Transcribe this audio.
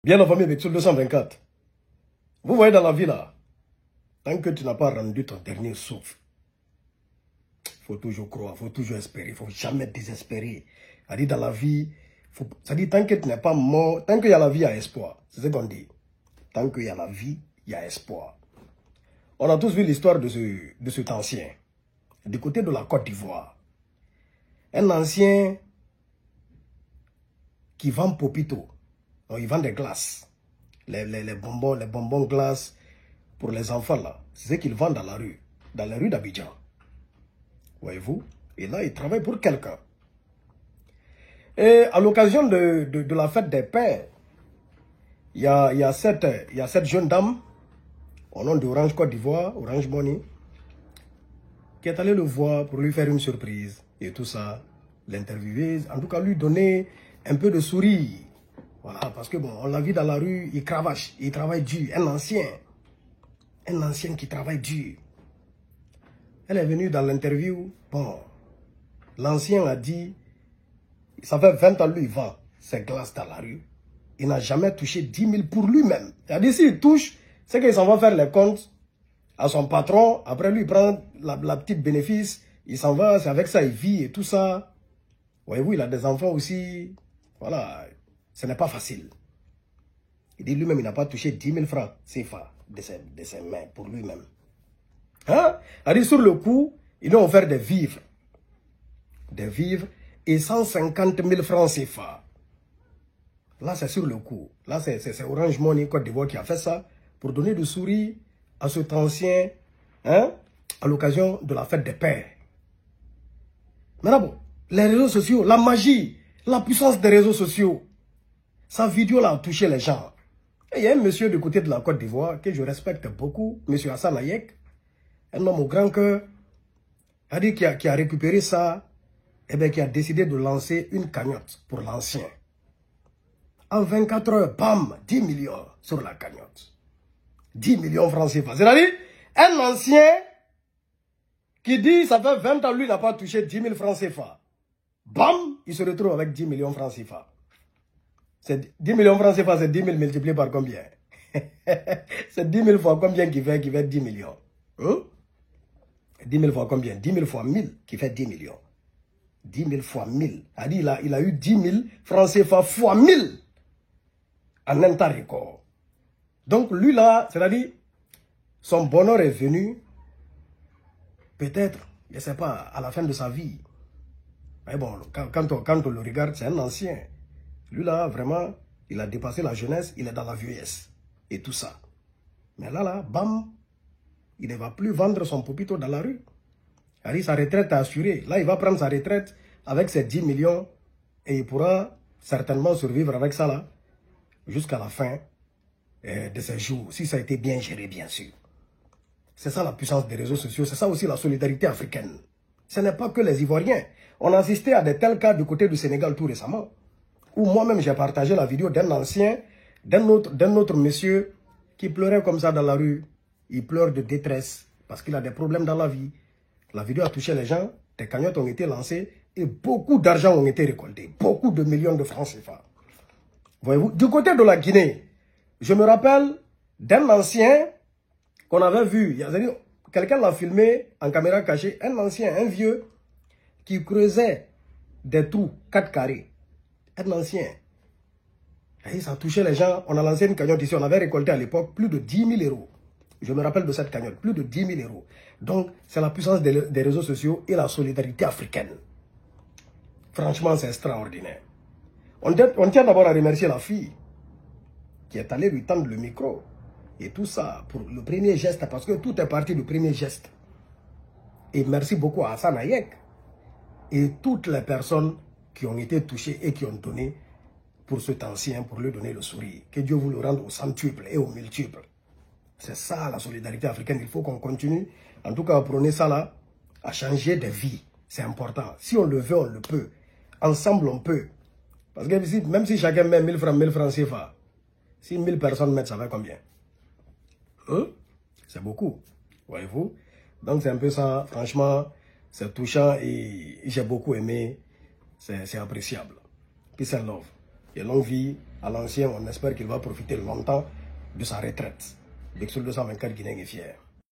Bien la famille avec sur 224. Vous voyez dans la vie là, tant que tu n'as pas rendu ton dernier souffle, il faut toujours croire, il faut toujours espérer, il ne faut jamais désespérer. C'est-à-dire dans la vie, c'est-à-dire tant que tu n'es pas mort, tant qu'il y a la vie, il y a espoir. C'est ce qu'on dit. Tant qu'il y a la vie, il y a espoir. On a tous vu l'histoire de cet ancien, du côté de la Côte d'Ivoire. Un ancien qui vend popito. Donc, il vend des glaces. Les bonbons glaces pour les enfants là. C'est ce qu'ils vendent dans la rue. Dans les rues d'Abidjan. Voyez-vous? Et là, il travaille pour quelqu'un. Et à l'occasion de la fête des pères, il y a cette jeune dame, au nom d'Orange Côte d'Ivoire, Orange Money, qui est allée le voir pour lui faire une surprise. Et tout ça, l'interviewer, en tout cas lui donner un peu de sourire. Voilà, parce que bon, on l'a vu dans la rue, il cravache, il travaille dur, un ancien qui travaille dur. Elle est venue dans l'interview, bon, l'ancien a dit, ça fait 20 ans lui, il vend ses glaces dans la rue. Il n'a jamais touché 10 000 pour lui-même. C'est-à-dire, s'il touche, c'est qu'il s'en va faire les comptes à son patron, après lui, il prend la petite bénéfice, il s'en va, c'est avec ça, il vit et tout ça. Voyez-vous, il a des enfants aussi, voilà. Ce n'est pas facile. Il dit lui-même, il n'a pas touché 10 000 francs CFA de ses mains pour lui-même. Hein? Il dit sur le coup, ils lui ont offert des vivres. Des vivres et 150 000 francs CFA. Là, c'est sur le coup. Là, c'est Orange Money Côte d'Ivoire qui a fait ça pour donner du sourire à cet ancien, hein, à l'occasion de la fête des pères. Maintenant, bon, les réseaux sociaux, la magie, la puissance des réseaux sociaux. Sa vidéo là a touché les gens. Et il y a un monsieur du côté de la Côte d'Ivoire que je respecte beaucoup, monsieur Hassan Ayek, un homme au grand cœur, qui a récupéré ça, et bien qui a décidé de lancer une cagnotte pour l'ancien. En 24 heures, bam, 10 millions sur la cagnotte. 10 millions francs CFA. C'est-à-dire, un ancien qui dit ça fait 20 ans, lui n'a pas touché 10 000 francs CFA. Bam, il se retrouve avec 10 millions francs CFA. 10 millions francs CFA, c'est 10 000 multiplié par combien? C'est 10 000 fois combien qui fait 10 millions? Hein? 10 000 fois combien? 10 000 fois 1000 qui fait 10 millions. 10 000 fois 1000. Il a eu 10 000 francs CFA fois 1000 en un temps record. Donc lui là, c'est-à-dire, son bonheur est venu, peut-être, je ne sais pas, à la fin de sa vie. Mais bon, quand on le regarde, c'est un ancien. Lui là, vraiment, il a dépassé la jeunesse, il est dans la vieillesse. Et tout ça. Mais là, bam, il ne va plus vendre son popito dans la rue. Sa retraite est assurée. Là, il va prendre sa retraite avec ses 10 millions et il pourra certainement survivre avec ça là jusqu'à la fin de ses jours. Si ça a été bien géré, bien sûr. C'est ça la puissance des réseaux sociaux. C'est ça aussi la solidarité africaine. Ce n'est pas que les Ivoiriens. On a assisté à de tels cas du côté du Sénégal tout récemment. Où moi-même j'ai partagé la vidéo d'un ancien, d'un autre monsieur qui pleurait comme ça dans la rue. Il pleure de détresse parce qu'il a des problèmes dans la vie. La vidéo a touché les gens, des cagnottes ont été lancées et beaucoup d'argent ont été récoltés. Beaucoup de millions de francs CFA. Voyez-vous, du côté de la Guinée, je me rappelle d'un ancien qu'on avait vu. Quelqu'un l'a filmé en caméra cachée. Un ancien, un vieux, qui creusait des trous 4 carrés. Un ancien. Et ça touchait les gens. On a lancé une cagnotte ici. On avait récolté à l'époque plus de 10 000 euros. Je me rappelle de cette cagnotte. Plus de 10 000 euros. Donc, c'est la puissance des réseaux sociaux et la solidarité africaine. Franchement, c'est extraordinaire. On tient d'abord à remercier la fille qui est allée lui tendre le micro. Et tout ça pour le premier geste. Parce que tout est parti du premier geste. Et merci beaucoup à Hassan Ayek. Et toutes les personnes qui ont été touchés et qui ont donné pour cet ancien, pour lui donner le sourire. Que Dieu vous le rende au centuple et au multiple. C'est ça la solidarité africaine. Il faut qu'on continue, en tout cas à prôner ça là, à changer de vie. C'est important. Si on le veut, on le peut. Ensemble, on peut. Parce que même si chacun met 1000 francs CFA, si 1000 personnes mettent, ça va combien? Hein? C'est beaucoup. Voyez-vous? Donc c'est un peu ça. Franchement, c'est touchant et j'ai beaucoup aimé. C'est appréciable. Peace and love. Et longue vie à l'ancien, on espère qu'il va profiter longtemps de sa retraite. Bexul 224 Guinée est fier.